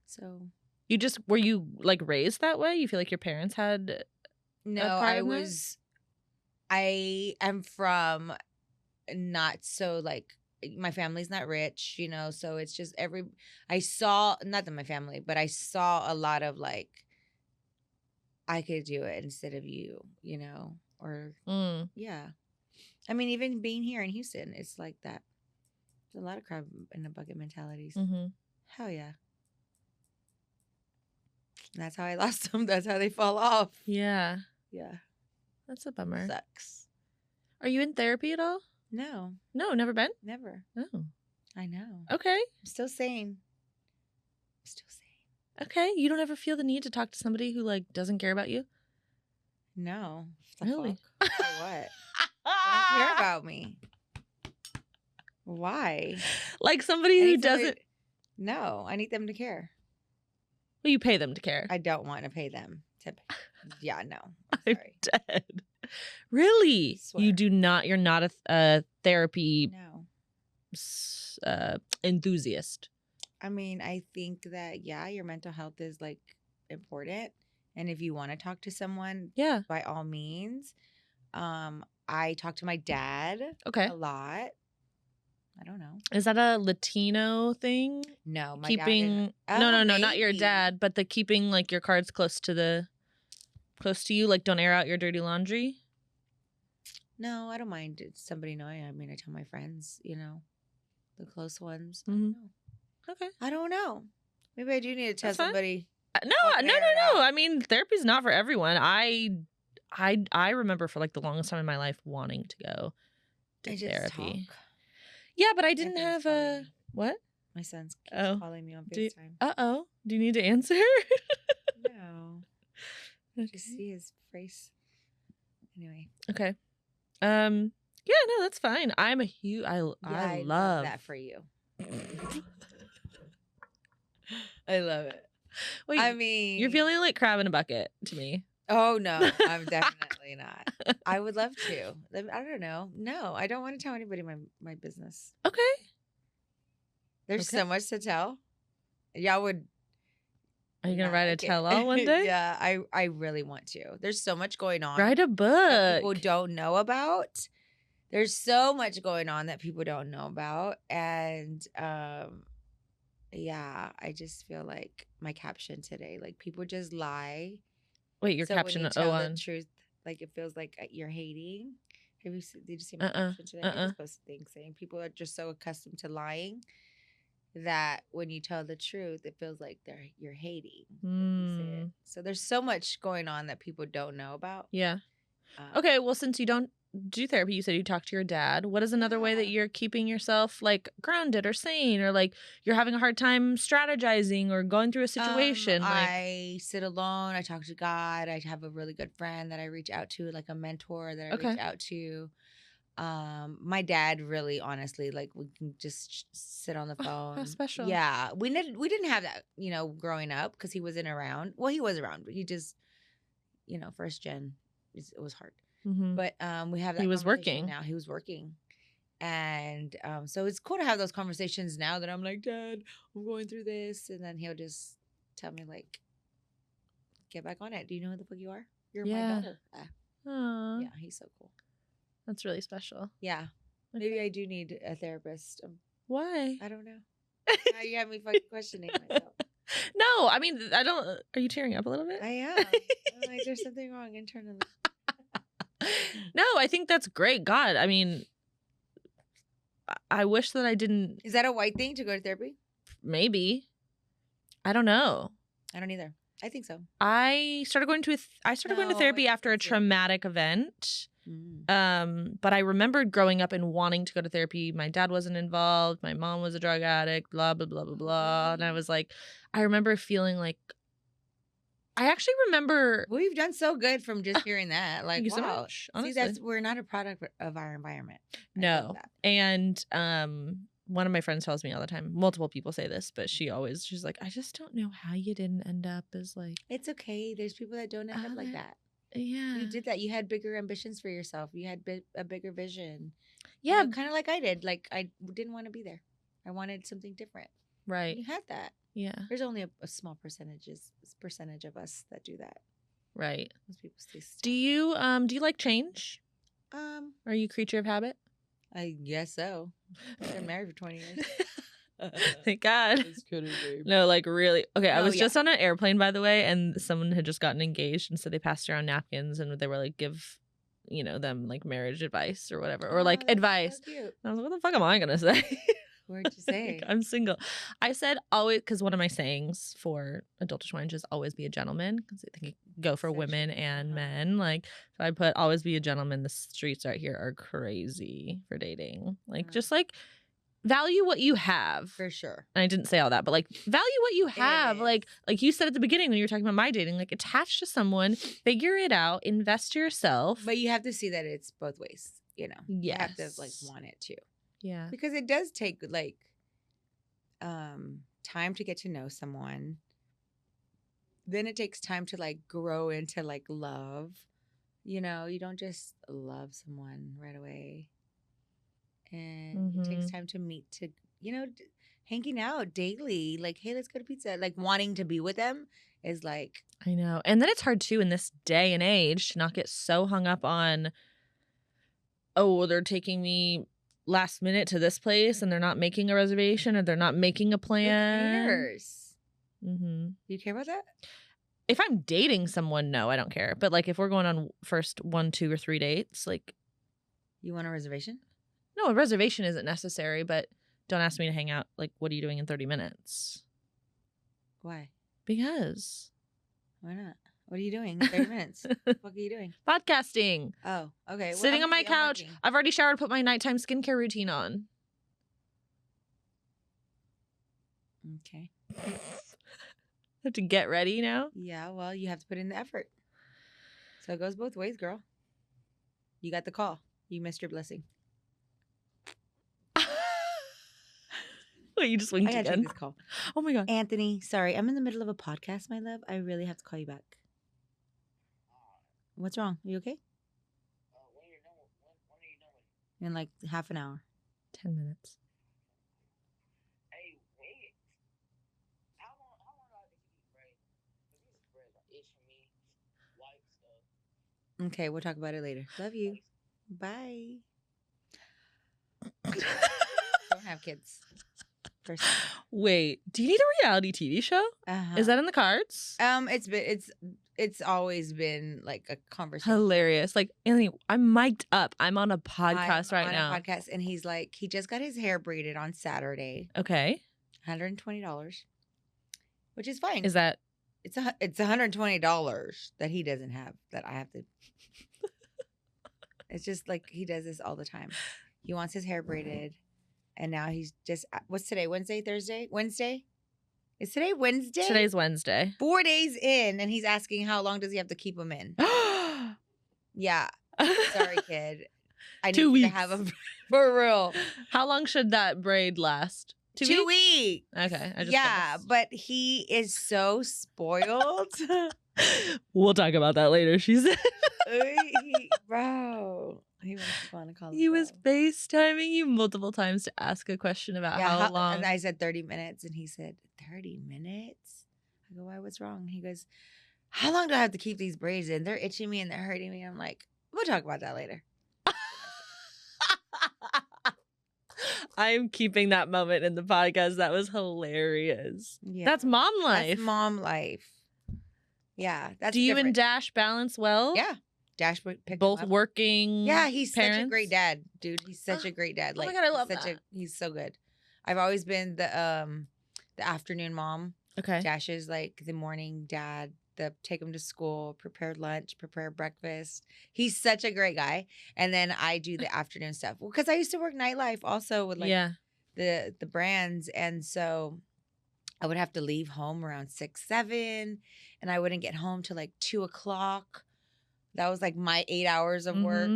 So were you like raised that way? You feel like your parents had no, part in that? I am from not so like my family's not rich, you know, so it's just I saw, not that my family, but I saw a lot of like, I could do it instead of you, you know, or yeah. I mean, even being here in Houston, it's like that. There's a lot of crab in the bucket mentalities. Mm-hmm. Hell yeah. And that's how I lost them. That's how they fall off. Yeah. Yeah. That's a bummer. Sucks. Are you in therapy at all? No. No, never been? Never. Oh. I know. Okay. I'm still sane. Okay. You don't ever feel the need to talk to somebody who like doesn't care about you? No. Really? Fuck? For what? They don't care about me. Why? Like somebody who doesn't. No, I need them to care. Well, you pay them to care. I don't want to pay them to. Yeah, no. I'm Sorry. dead. Really? Swear. You do not. You're not a therapy No. Enthusiast. I mean, I think that your mental health is like important, and if you want to talk to someone, yeah, by all means. I talk to my dad a lot. I don't know. Is that a Latino thing? No, my keeping dad. No, not your dad, but the keeping like your cards close to you, like don't air out your dirty laundry. No, I don't mind somebody knowing. I mean, I tell my friends, you know, the close ones. Mm-hmm. Okay. I don't know. Maybe I do need to tell somebody. No. I mean, therapy's not for everyone. I remember for like the longest time in my life wanting to go to therapy. Yeah, but I didn't have a what? My son's calling me on FaceTime. Do you need to answer? No. Just see his face. Anyway. Okay. Yeah, no, that's fine. I'm a huge. I love that for you. I love it. Wait, I mean, you're feeling like crab in a bucket to me. Oh no, I'm definitely not. I would love to. I don't know. No, I don't want to tell anybody my business. Okay. There's so much to tell. Y'all would. Are you gonna write a tell-all one day? Yeah, I really want to. There's so much going on. Write a book that people don't know about. There's so much going on that people don't know about, and yeah, I just feel like my caption today, like people just lie. Wait, your caption? When you tell the truth, like it feels like you're hating. Did you see my caption today? I just posted things saying people are just so accustomed to lying that when you tell the truth, it feels like you're hating. So there's so much going on that people don't know about. Yeah. Okay, well, since you don't do therapy, you said you talk to your dad. What is another way that you're keeping yourself like grounded or sane, or like you're having a hard time strategizing or going through a situation? I sit alone. I talk to God. I have a really good friend that I reach out to, like a mentor that I reach out to. My dad, really, honestly, like we can just sit on the phone. How special. Yeah, we didn't have that, you know, growing up because he wasn't around. Well, he was around, but he just, you know, first gen, it was hard. Mm-hmm. But we have that. He was working now. He was working, and so it's cool to have those conversations now that I'm like, Dad, I'm going through this, and then he'll just tell me like, get back on it. Do you know who the fuck you are? You're my daughter. Yeah, he's so cool. That's really special. Yeah. Maybe I do need a therapist. Why? I don't know. Now you have me fucking questioning myself. No, I mean, I don't. Are you tearing up a little bit? I am. I'm like, there's something wrong internally. No, I think that's great. God, I mean, I wish that I didn't. Is that a white thing to go to therapy? Maybe. I don't know. I don't either. I think so. I started going to therapy after a traumatic event. But I remembered growing up and wanting to go to therapy. My dad wasn't involved. My mom was a drug addict, blah, blah, blah, blah, blah. And I was like, I remember feeling like, I actually remember. Well, you've done so good from just hearing that. Like, Thank you so wow. much, honestly. See, we're not a product of our environment. No. And one of my friends tells me all the time, multiple people say this, but she's like, I just don't know how you didn't end up as like. It's okay. There's people that don't end up like that. Yeah. You did that. You had bigger ambitions for yourself. You had a bigger vision. Yeah. You know, kind of like I did. Like, I didn't want to be there. I wanted something different. Right. You had that. Yeah. There's only a small percentage of us that do that. Right. Most people stay stuck. Do you like change? Are you a creature of habit? I guess so. I've been married for 20 years. Thank God. No, like really. Okay, I was just on an airplane, by the way, and someone had just gotten engaged, and so they passed around napkins, and they were like, give, them like marriage advice or whatever, or like advice. So cute. And I was like, what the fuck am I gonna say? What'd you say? Like, I'm single. I said always, because one of my sayings for adultish wines is always be a gentleman, because I think it go for women and men. Like, so I put always be a gentleman. The streets right here are crazy for dating. Like, just like value what you have. For sure. And I didn't say all that, but like value what you have. Like you said at the beginning when you were talking about my dating, like attach to someone, figure it out, invest yourself. But you have to see that it's both ways, Yes. You have to like want it too. Yeah. Because it does take like time to get to know someone. Then it takes time to like grow into like love. You don't just love someone right away. And it takes time to meet, to, hanging out daily. Like, hey, let's go to pizza. Like, wanting to be with them is like. I know. And then it's hard, too, in this day and age to not get so hung up on, oh, they're taking me last minute to this place and they're not making a reservation or they're not making a plan. Who cares? Do you care about that? If I'm dating someone, no, I don't care. But, like, if we're going on first 1, 2, or 3 dates, like. You want a reservation? No, a reservation isn't necessary, but don't ask me to hang out. Like, what are you doing in 30 minutes? Why? Because. Why not? What are you doing in 30 minutes? What are you doing? Podcasting. Oh, okay. Sitting on my couch. I've already showered, put my nighttime skincare routine on. Okay. Have to get ready now? Yeah, well, you have to put in the effort. So it goes both ways, girl. You got the call. You missed your blessing. Wait, you just winked again? I gotta take this call. Oh my God. Anthony, sorry. I'm in the middle of a podcast, my love. I really have to call you back. What's wrong? Are you okay? When are you done? In like half an hour. 10 minutes. Hey, wait. How long do I have to keep braids? Because these braids are itching me. White stuff. Okay, we'll talk about it later. Love you. Bye. Don't have kids. Wait, do you need a reality TV show? Is that in the cards? It's always been like a conversation. Hilarious. Like, Anthony, I'm mic'd up. I'm on a podcast right now. On a podcast, and he's like, he just got his hair braided on Saturday. Okay. $120, which is fine. Is that? It's $120 that he doesn't have, that I have to. It's just like he does this all the time. He wants his hair braided. And now he's just, what's today? Wednesday, Thursday? Wednesday? Is today Wednesday? Today's Wednesday. 4 days in, and he's asking how long does he have to keep them in? Yeah. Sorry, kid. I need 2 you weeks. to have a for real. How long should that braid last? 2 weeks. Okay. Yeah, but he is so spoiled. We'll talk about that later, she said. Bro. He wants to call. He was FaceTiming you multiple times to ask a question about how long. And I said 30 minutes, and he said, 30 minutes? I go, why, what's wrong? He goes, how long do I have to keep these braids in? They're itching me and they're hurting me. I'm like, we'll talk about that later. I'm keeping that moment in the podcast. That was hilarious. Yeah. That's mom life. That's mom life. Yeah, that's Do you different. and Dash balance well? Yeah, Dash picked him Both up. working. Yeah, he's parents? such a great dad, dude. He's such a great dad. oh my Like, God, I love such that. he's so good. I've always been the afternoon mom. Okay. Dash is like the morning dad. The take him to school, prepare lunch, prepare breakfast. He's such a great guy. And then I do the afternoon stuff because I used to work nightlife also with like the brands, and so I would have to leave home around 6, 7, and I wouldn't get home till like 2 o'clock. That was like my 8 hours of work.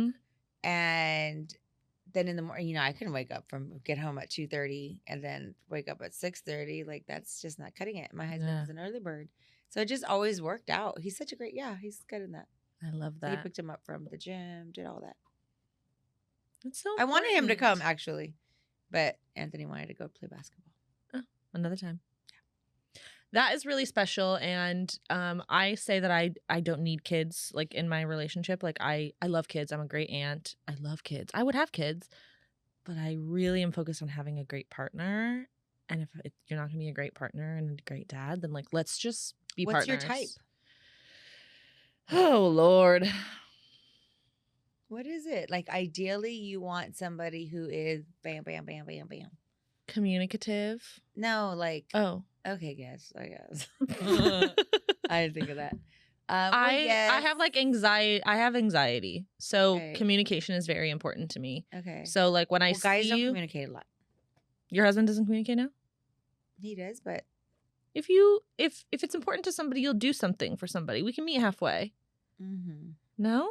And then in the morning, I couldn't get home at 2:30 and then wake up at 6:30. Like, that's just not cutting it. My husband was an early bird. So it just always worked out. He's such a great, he's good in that. I love So that. he picked him up from the gym, did all that. That's so I wanted him to come, important. actually, but Anthony wanted to go play basketball. Oh, another time. That is really special, and I say that I don't need kids like in my relationship. Like I love kids. I'm a great aunt. I love kids. I would have kids, but I really am focused on having a great partner. And if you're not gonna be a great partner and a great dad, then like let's just be What's partners. your type? Oh Lord. What is it? Like, ideally, you want somebody who is bam, bam, bam, bam, bam. Communicative. No, like, Oh. okay, guess. I guess. I didn't think of that. I have like anxiety. I have anxiety, so Okay. communication is very important to me. Okay. So like when I guys see don't you, communicate a lot. your husband doesn't communicate now. He does, but If it's important to somebody, you'll do something for somebody. We can meet halfway. No?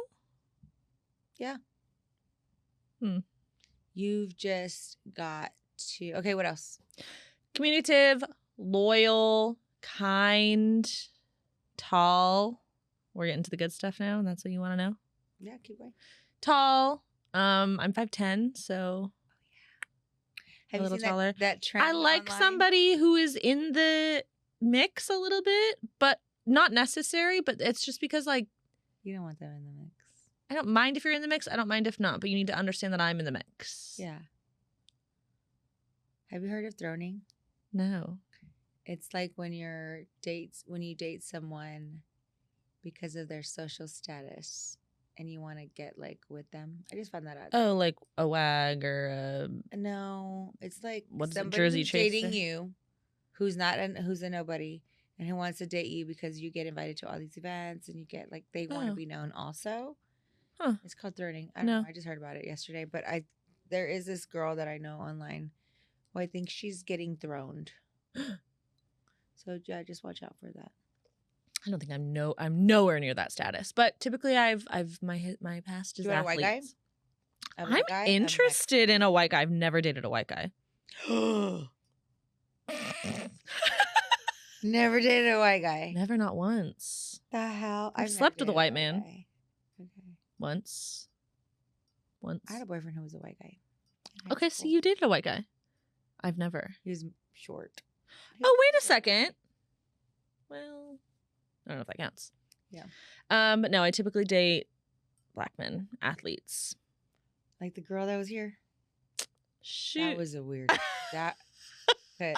Yeah. Hmm. You've just got to. Okay, what else? Communicative, loyal, kind, tall. We're getting to the good stuff now, and that's what you want to know? Yeah, keep going. Tall. I'm 5'10", so Have a little you seen taller. that trend I like online? somebody who is in the mix a little bit, but not necessary. But it's just because like You don't want them in the mix. I don't mind if you're in the mix. I don't mind if not, but you need to understand that I'm in the mix. Yeah. Have you heard of throning? No. It's like when you date someone because of their social status and you want to get like with them. I just found that out. Oh, like a wag or No, it's like What's it, somebody Jersey who's Chaser? dating you, who's a nobody, and who wants to date you because you get invited to all these events and you get like they want to Oh. be known also. Huh. It's called throning. I don't No. know. I just heard about it yesterday, but there is this girl that I know online who I think she's getting throned. So yeah, just watch out for that. I don't think I'm nowhere near that status. But typically I've my past is You want a white guy? athletes. A white guy? I'm interested in a white guy. I've never dated a white guy. Never dated a white guy. Never, not once. The hell? I've never slept with a dated white man. guy. Okay. Once. I had a boyfriend who was a white guy. in high Okay, so school. you dated a white guy. I've never. He was short. Oh, wait a second. Well, I don't know if that counts. Yeah. But no, I typically date black men, athletes. Like the girl that was here. Shoot. That was a weird. That. Okay.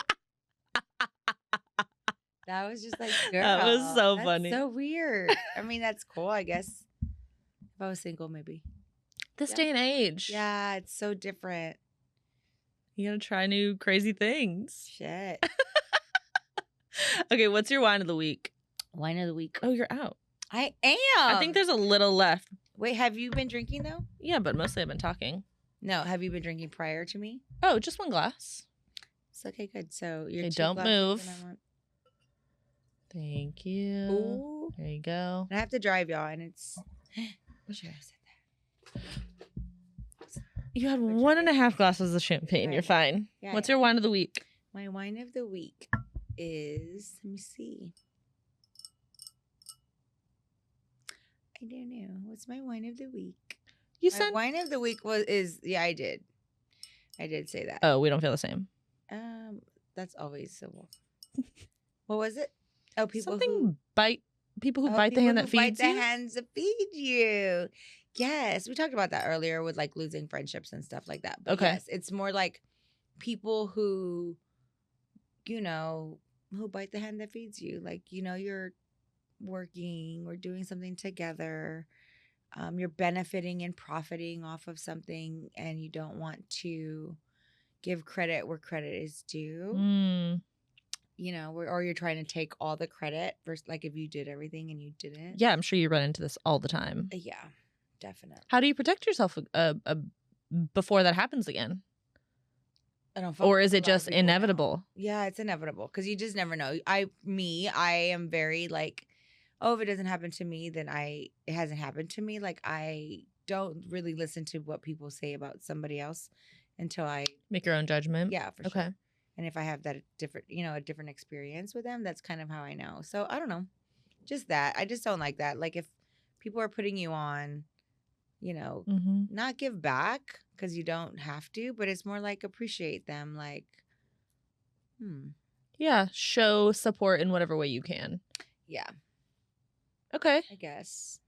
That was just like, girl. That was so that's funny. So weird. I mean, that's cool, I guess. If I was single, maybe. This Yeah. day and age. Yeah, it's so different. You gotta try new crazy things. Shit. Okay, what's your wine of the week? Wine of the week. Oh, you're out. I am. I think there's a little left. Wait, have you been drinking though? Yeah, but mostly I've been talking. No, have you been drinking prior to me? Oh, just one glass. It's okay, good. So you're Okay, 2 don't glasses move. and I want- Thank you. Ooh. There you go. And I have to drive y'all, and it's. Should I have said that? You had 1.5 glasses of champagne. Right. You're fine. Yeah, What's yeah. your wine of the week? My wine of the week is. Let me see. I don't know. What's my wine of the week? You My said. wine of the week yeah, I did. I did say that. Oh, we don't feel the same. That's always so. What was it? Oh, people Something who people who oh, bite the people hand who that feeds bite you. the hands that feed you. Yes, we talked about that earlier with like losing friendships and stuff like that. But Okay. yes, it's more like people who, you know, who bite the hand that feeds you. Like, you know, you're working or doing something together. You're benefiting and profiting off of something, and you don't want to give credit where credit is due. Mm. You know, or you're trying to take all the credit versus like if you did everything and you didn't. Yeah, I'm sure you run into this all the time. Yeah, definitely. How do you protect yourself before that happens again? I don't fuck Or with is a it lot of just people now. inevitable? Yeah, it's inevitable because you just never know. I am very like, oh, if it doesn't happen to me, then it hasn't happened to me. Like I don't really listen to what people say about somebody else until I Make your own judgment. yeah, for Okay. sure. And if I have that different, you know, a different experience with them, that's kind of how I know. So I don't know, just that. I just don't like that. Like if people are putting you on, you know, Mm-hmm. not give back because you don't have to, but it's more like appreciate them. Like, Yeah, show support in whatever way you can. yeah, Okay. I guess.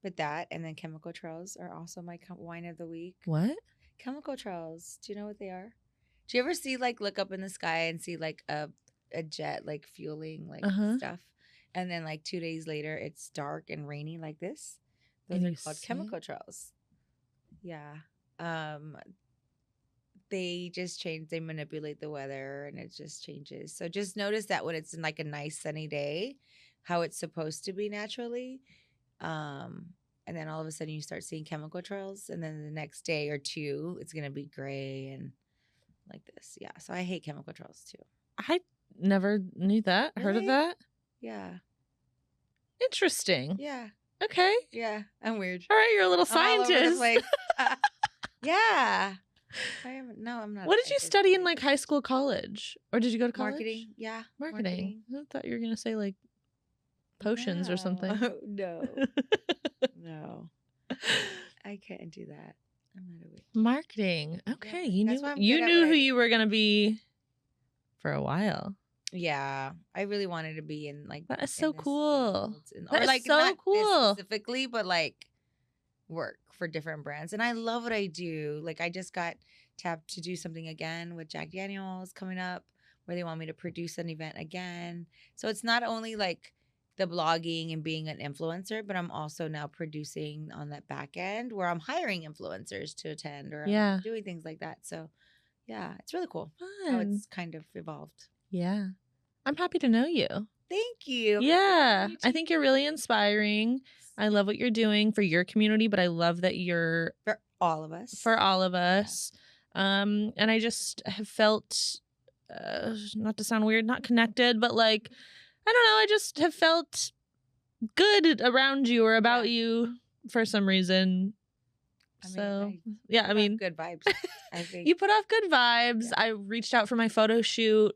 But that and then chemical trails are also my wine of the week. What? Chemical trails. Do you know what they are? Do you ever see like look up in the sky and see like a jet like fueling like stuff, and then like 2 days later it's dark and rainy like this? Those And are you called see chemical it? trails. Yeah. They just change. They manipulate the weather and it just changes. So just notice that when it's in like a nice sunny day, how it's supposed to be naturally. And then all of a sudden you start seeing chemical trails, and then the next day or two it's gonna be gray and like this. Yeah. So I hate chemical trails too. I never knew that. Heard of Really? that? Yeah. Interesting. Yeah. Okay. Yeah. I'm weird. All right, you're a little I'm all over the scientist. place. Yeah. I'm not. a What did you scientist, study in but like high school, college? Or did you go to college? marketing? Yeah. Marketing. I thought you were going to say like potions or something. No. No. I can't do that. I'm not a witch. Marketing. Okay. You that's knew why I'm you good at knew what who I you were going to be for a while. Yeah, I really wanted to be in like That is in so this cool. field, and, That or is like so not this cool. specifically, but like work for different brands. And I love what I do. Like I just got tapped to do something again with Jack Daniels coming up, where they want me to produce an event again. So it's not only like the blogging and being an influencer, but I'm also now producing on that back end where I'm hiring influencers to attend or I'm doing things like that. So yeah, it's really cool how Fun. it's kind of evolved. Yeah. I'm happy to know you. Thank you. Yeah. I think you're really inspiring. I love what you're doing for your community, but I love that you're For all of us. for all of us. And I just have felt, not to sound weird, not connected, but like, I don't know, I just have felt good around you or about you for some reason. I mean, good vibes. I think you put off good vibes. Yeah. I reached out for my photo shoot.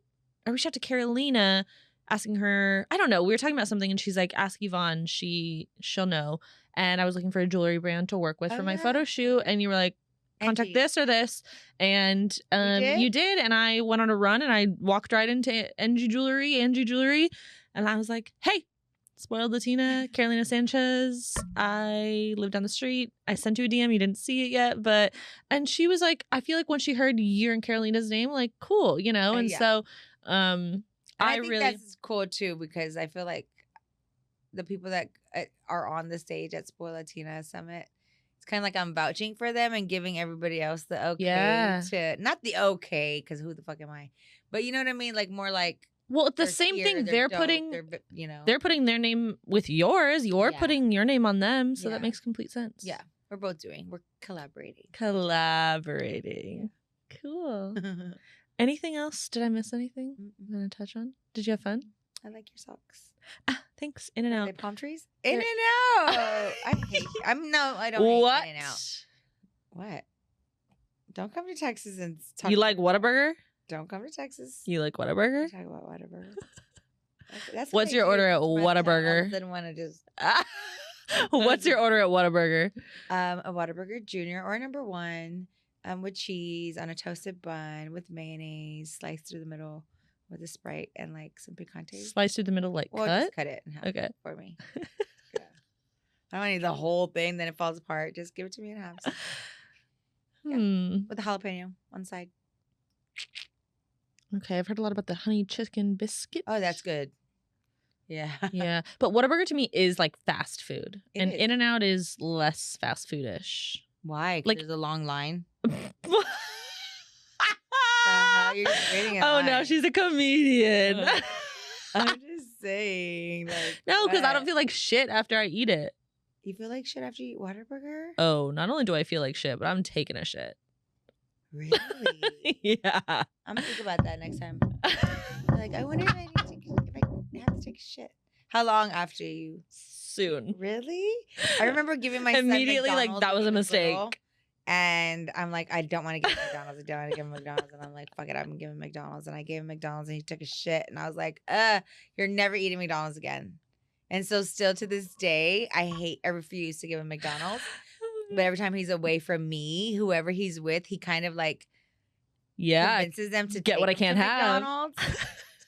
I reached out to Carolina asking her, I don't know, we were talking about something and she's like, ask Yvonne, she'll know. And I was looking for a jewelry brand to work with for my photo shoot. And you were like, contact this or this. And you did. And I went on a run and I walked right into Angie Jewelry. And I was like, hey, Spoiled Latina, Carolina Sanchez. I live down the street. I sent you a DM. You didn't see it yet. And she was like, I feel like when she heard your and Carolina's name, like, cool, you know? And so I think that's cool too, because I feel like the people that are on the stage at Spoiled Latina Summit, it's kind of like I'm vouching for them and giving everybody else the okay to, not the okay, because who the fuck am I? But you know what I mean? Like more like, well, the same thing they're putting their name with yours. You're putting your name on them. So that makes complete sense. Yeah. We're collaborating. Yeah. Cool. Anything else? Did I miss anything you want to touch on? Did you have fun? I like your socks. Thanks. In and out. Are they palm trees? In and out. I don't hate In and out. What? Don't come to Texas and talk. You like Whataburger? Don't come to Texas. You like Whataburger? Talk about Whataburger. That's what's your order at Whataburger? Didn't want to just. What's your order at Whataburger? A Whataburger Junior or number 1, with cheese on a toasted bun with mayonnaise sliced through the middle with a Sprite and like some picante. Sliced through the middle, like cut? Just cut it in half for me. I don't need the whole thing, then it falls apart. Just give it to me in halves. With a jalapeno on the side. Okay, I've heard a lot about the honey chicken biscuit. Oh, that's good. Yeah. Yeah, but Whataburger to me is like fast food, It and is. In-N-Out is less fast foodish. Why? 'Cause Like- there's a long line. oh You're just waiting in no, line. she's a comedian. I'm just saying. Like, No, because I don't what? feel like shit after I eat it. You feel like shit after you eat Whataburger? Oh, not only do I feel like shit, but I'm taking a shit. Really? Yeah. I'm gonna think about that next time. Like, I wonder if I have to take a shit. How long after you? Soon. Really? I remember giving my son Immediately, like, McDonald's that was when a he little, mistake. and I'm like, I don't want to give him McDonald's. I don't want to give him McDonald's. And I'm like, fuck it, I'm giving him McDonald's. And I gave him McDonald's, and he took a shit. And I was like, you're never eating McDonald's again. And so still to this day, I refuse to give him McDonald's. But every time he's away from me, whoever he's with, he kind of like convinces them to get take what I him to can't have. McDonald's.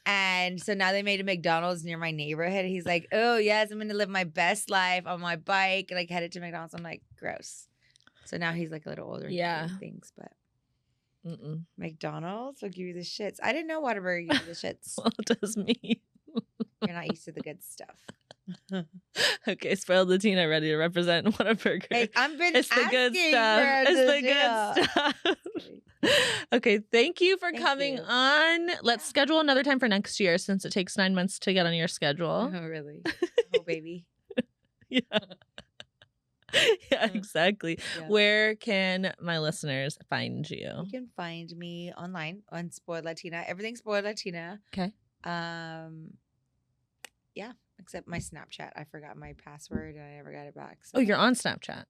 And so now they made a McDonald's near my neighborhood. He's like, oh, yes, I'm going to live my best life on my bike, like headed to McDonald's. I'm like, gross. So now he's like a little older. Yeah. Things, but Mm-mm. McDonald's will give you the shits. I didn't know Whataburger gives you the shits. Well, it does me. You're not used to the good stuff. Okay, Spoiled Latina ready to represent Whataburger. Hey, I've been It's the good asking stuff. for It's the deal. good stuff. Okay, thank you for Thank coming you. on. Let's schedule another time for next year since it takes 9 months to get on your schedule. Oh, really? Oh, baby. Yeah. Yeah, exactly. Yeah. Where can my listeners find you? You can find me online on Spoiled Latina. Everything's Spoiled Latina. Okay. Yeah, except my Snapchat. I forgot my password and I never got it back. So Oh, you're on Snapchat.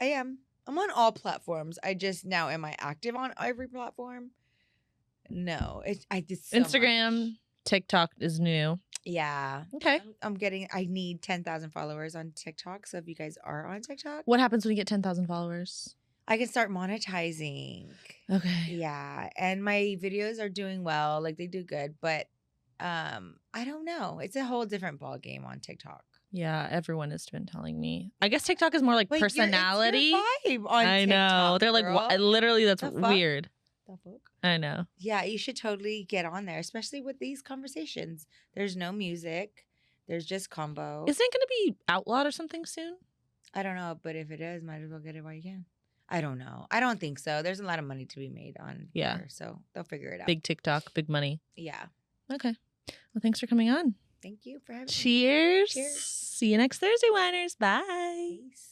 I am. I'm on all platforms. Am I active on every platform? No. I did so Instagram, much. TikTok is new. Yeah. Okay. I need 10,000 followers on TikTok. So if you guys are on TikTok, What happens when you get 10,000 followers? I can start monetizing. Okay. Yeah. And my videos are doing well. Like they do good. But I don't know. It's a whole different ball game on TikTok. Yeah, everyone has been telling me. I guess TikTok is more like But personality. It's your vibe on I know. TikTok, They're like, girl. literally, that's The fuck? weird. The fuck? I know. Yeah, you should totally get on there, especially with these conversations. There's no music. There's just combo. Isn't it going to be outlawed or something soon? I don't know, but if it is, might as well get it while you can. I don't know. I don't think so. There's a lot of money to be made on Yeah. there, so they'll figure it out. Big TikTok, big money. Yeah. Okay. Well, thanks for coming on. Thank you for having me. Cheers. Cheers. See you next Thursday, whiners. Bye. Peace.